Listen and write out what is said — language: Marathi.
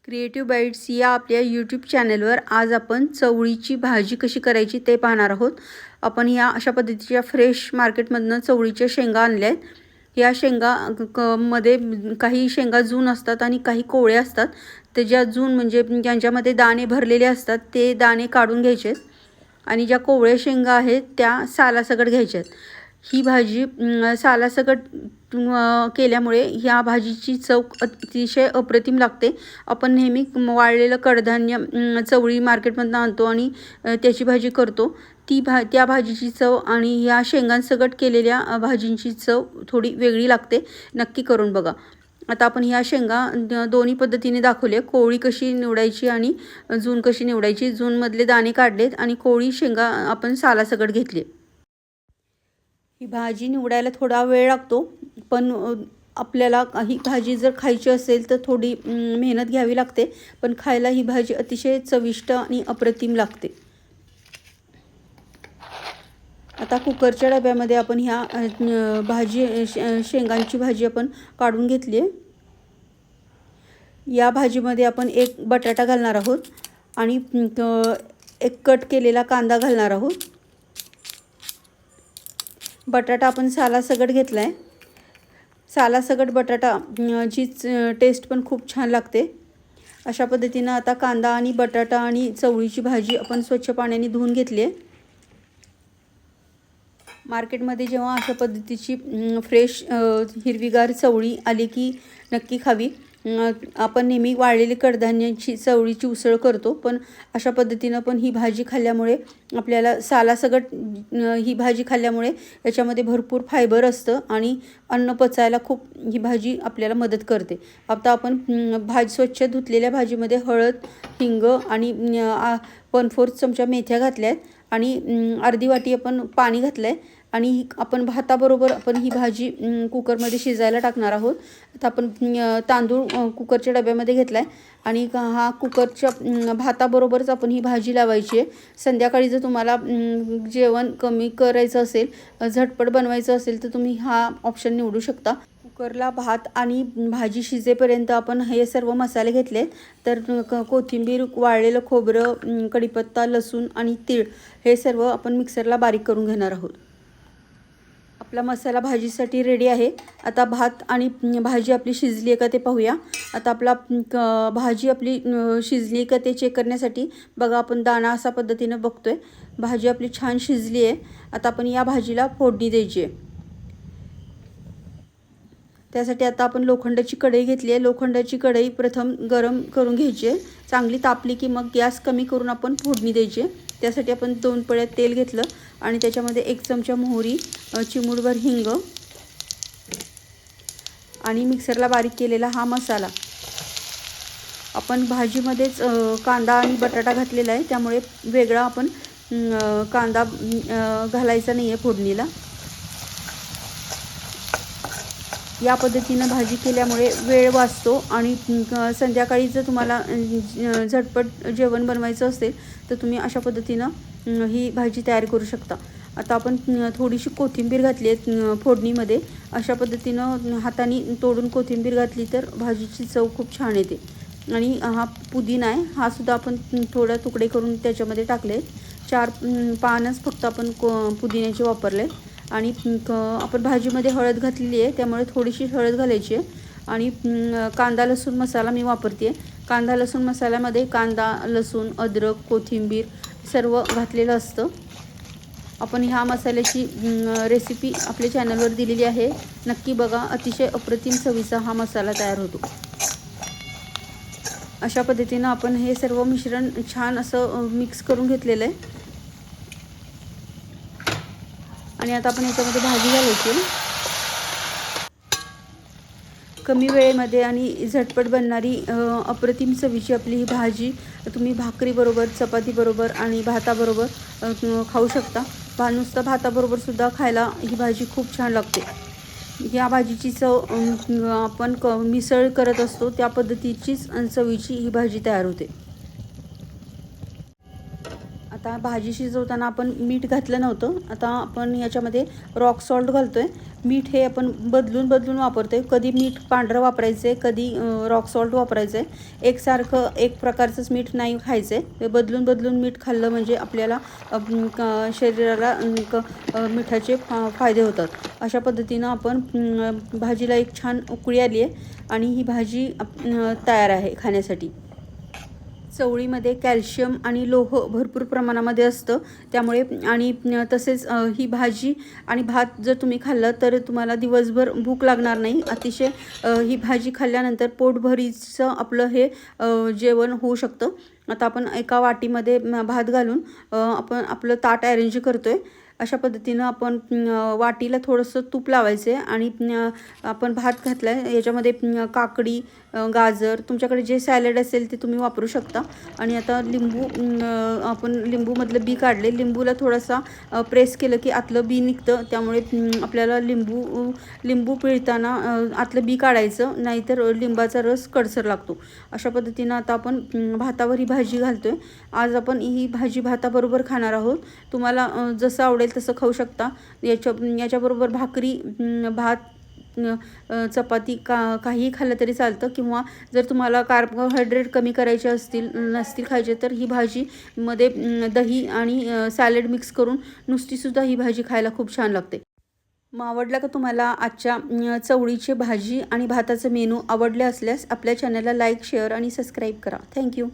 क्रिएटिव्ह बाईट्स या आपल्या यूट्यूब चॅनलवर आज आपण चवळीची भाजी कशी करायची ते पाहणार आहोत। आपण या अशा पद्धतीच्या फ्रेश मार्केटमधून चवळीच्या शेंगा आणल्या आहेत। या शेंगा मध्ये काही शेंगा जून असतात आणि काही कोवळे असतात। त्याच्या जून म्हणजे ज्यांच्यामध्ये दाणे भरलेले असतात ते दाणे काढून घ्यायचे आणि ज्या कोवळे शेंगा आहेत त्या सालासकट घ्यायच्या। ही भाजी सालासकट केल्यामुळे ह्या भाजीची चव अतिशय अप्रतिम लागते। आपण नेहमी वाळलेलं कडधान्य चवळी मार्केटमधून आणतो आणि त्याची भाजी करतो। त्या भाजीची चव आणि ह्या शेंगांसकट केलेल्या भाजींची चव थोडी वेगळी लागते। नक्की करून बघा। आता आपण ह्या शेंगा दोन्ही पद्धतीने दाखवले, कोवळी कशी निवडायची आणि जून कशी निवडायची। जूनमधले दाणे काढलेत आणि कोवळी शेंगा आपण सालासकट घेतली। ही भाजी निवडायला थोडा वेळ लागतो, पण आपल्याला ही भाजी जर खायची असेल तर थोडी मेहनत घ्यावी लागते, पण खायला ही भाजी अतिशय चविष्ट आणि अप्रतिम लागते। आता कुकरच्या डब्यामध्ये आपण ह्या शेंगांची भाजी आपण काढून घेतली आहे। या भाजीमध्ये आपण एक बटाटा घालणार आहोत आणि एक कट केलेला कांदा घालणार आहोत। बटाटा आपण सालासकट घेतला आहे। सालासकट बटाटा ची टेस्ट पण खूप छान लागते। अशा पद्धतीने आता कांदा आणि बटाटा आणि चवळीची भाजी आपण स्वच्छ पाण्याने धुवून घेतली आहे। मार्केटमध्ये जेव्हा अशा पद्धतीची फ्रेश हिरवीगार चवळी आली की नक्की खावी। आपण नेहमी वाळलेली कडधान्याची चवळीची उसळ करतो, पण अशा पद्धतीने पण ही भाजी खाल्ल्यामुळे आपल्याला सालासकट ही भाजी खाल्ल्यामुळे याच्यामध्ये भरपूर फायबर असतं आणि अन्न पचायला खूप ही भाजी आपल्याला मदत करते। आता आपण स्वच्छ धुतलेल्या भाजीमध्ये हळद, हिंग आणि 1/4 चमचा मेथ्या घातल्या आहेत आणि अर्धी वाटी आपण पाणी घातलं आहे आणि आपण भाताबरोबर आपण ही भाजी कुकरमध्ये शिजायला टाकणार आहोत। आता आपण तांदूळ कुकरच्या डब्यामध्ये घेतला आहे आणि हा कुकरच्या भाताबरोबरच आपण ही भाजी लावायची आहे। संध्याकाळी जर तुम्हाला जेवण कमी करायचं असेल, झटपट बनवायचं असेल तर तुम्ही हा ऑप्शन निवडू शकता। कुकरला भात आणि भाजी शिजेपर्यंत आपण हे सर्व मसाले घेतले, तर कोथिंबीर, वाळलेलं खोबरं, कढीपत्ता, लसूण आणि तीळ हे सर्व आपण मिक्सरला बारीक करून घेणार आहोत। आपला मसाला भाजीसाठी रेडी आहे। आता भात आणि भाजी आपली शिजली आहे का ते पाहूया। आता आपला भाजी आपली शिजली का ते चेक करण्यासाठी बघा, आपण दाणा अशा पद्धतीने बघतोय। भाजी आपली छान शिजली आहे। आता आपण या भाजीला फोडणी द्यायची आहे। त्यासाठी आता आपण लोखंडाची कढई घेतली आहे। लोखंडाची कढई प्रथम गरम करून घ्यायची आहे। चांगली तापली की मग गॅस कमी करून आपण फोडणी द्यायची आहे। त्यासाठी आपण 2 पळ्या तेल घेतलं आणि त्याच्यामध्ये 1 चमचा मोहरी, चिमूटभर हिंग आणि मिक्सरला बारीक केलेला हा मसाला। आपण भाजीमध्येच कांदा आणि बटाटा घातलेला आहे, त्यामुळे वेगळा आपण कांदा घालायचा नाही आहे फोडणीला। या पद्धतीने भाजी केल्यामुळे वेळ वाचतो आणि संध्याकाळी जर तुम्हाला झटपट जेवण बनवायचं असेल तर तुम्ही अशा पद्धतीने ही भाजी तयार करू शकता। आता आपण थोडीशी कोथिंबीर घातली आहे फोडणीमध्ये। अशा पद्धतीने हाताने तोडून कोथिंबीर घातली तर भाजीची चव खूप छान येते। आणि हा पुदिना आहे, हा सुद्धा आपण थोडे तुकडे करून त्याच्यामध्ये टाकले। 4 पानच फक्त आपण पुदिन्याचे वापरले आणि आपण भाजीमध्ये हळद घातलेली आहे, त्यामुळे थोडीशी हळद घालायची आहे। आणि कांदा लसूण मसाला मी वापरते। कांदा लसूण मसाल्यामध्ये कांदा, लसूण, अद्रक, कोथिंबीर सर्व घातलेलं असतं। आपण ह्या मसाल्याची रेसिपी आपल्या चॅनलवर दिलेली आहे, नक्की बघा। अतिशय अप्रतिम चवीचा हा मसाला तयार होतो। अशा पद्धतीने आपण हे सर्व मिश्रण छान असं मिक्स करून घेतलेलं आहे आणि आता आपण याच्यामध्ये भाजी घालायची। कमी वेळेमध्ये आणि झटपट बनणारी अप्रतिम चवीची आपली ही भाजी तुम्ही भाकरीबरोबर, चपातीबरोबर आणि भाताबरोबर खाऊ शकता। नुसतं भाताबरोबर सुद्धा खायला ही भाजी खूप छान लागते। या भाजीची चव आपण मिसळ करत असतो त्या पद्धतीचीच चवीची ही भाजी तयार होते। आता आता भाजी शिजवताना आपण मीठ घातलं नव्हतं, आता आपण याच्यामध्ये रॉक सॉल्ट घालतो आहे. मीठ हे आपण बदलून बदलून वापरतो आहे. कधी मीठ पांढरं वापरायचं आहे, कधी रॉक सॉल्ट वापरायचं आहे. एकसारखं एक प्रकारचंच मीठ नाही खायचं आहे. बदलून बदलून मीठ खाल्लं म्हणजे आपल्याला शरीराला मिठाचे फायदे होतात. अशा पद्धतीनं आपण भाजीला एक छान उकळी आली आहे आणि ही भाजी तयार आहे खाण्यासाठी. चवळीमध्ये कॅल्शियम आणि लोह भरपूर प्रमाणामध्ये असतं, त्यामुळे आणि तसेच ही भाजी आणि भात जर तुम्ही खाल्लं तर तुम्हाला दिवसभर भूक लागणार नाही. अतिशय ही भाजी खाल्ल्यानंतर पोटभरीचं आपलं हे जेवण होऊ शकतं. आता आपण एका वाटीमध्ये भात घालून आपण आपलं ताट अरेंज करतो आहे. अशा पद्धतीनं आपण वाटीला थोडंसं तूप लावायचं आहे आणि आपण भात घातला आहे. याच्यामध्ये काकडी, गाजर, तुमच्याकडे जे सॅलड असेल ते तुम्ही वापरू शकता. आणि आता लिंबू, आपण लिंबूमधलं बी काढले. लिंबूला थोडासा प्रेस केलं की आतलं बी निघतं, त्यामुळे आपल्याला लिंबू पिळताना आतलं बी काढायचं, नाहीतर लिंबाचा रस कडसर लागतो. अशा पद्धतीनं आता आपण भातावर ही भाजी घालतो आहे. आज आपण ही भाजी भाताबरोबर खाणार आहोत. तुम्हाला जसं आवडेल तसं खाऊ शकता. याच्याबरोबर भाकरी, भात, चपाती काहीही खाल्लं तरी चालतं. किंवा जर तुम्हाला कार्बोहायड्रेट कमी करायचे नसतील खायचे तर ही भाजीमध्ये दही आणि सॅलड मिक्स करून नुसतीसुद्धा ही भाजी खायला खूप छान लागते. मग आवडला का तुम्हाला आजच्या चवळीची भाजी आणि भाताचं मेनू? आवडले असल्यास आपल्या चॅनलला लाईक, शेअर आणि सबस्क्राईब करा. थँक्यू.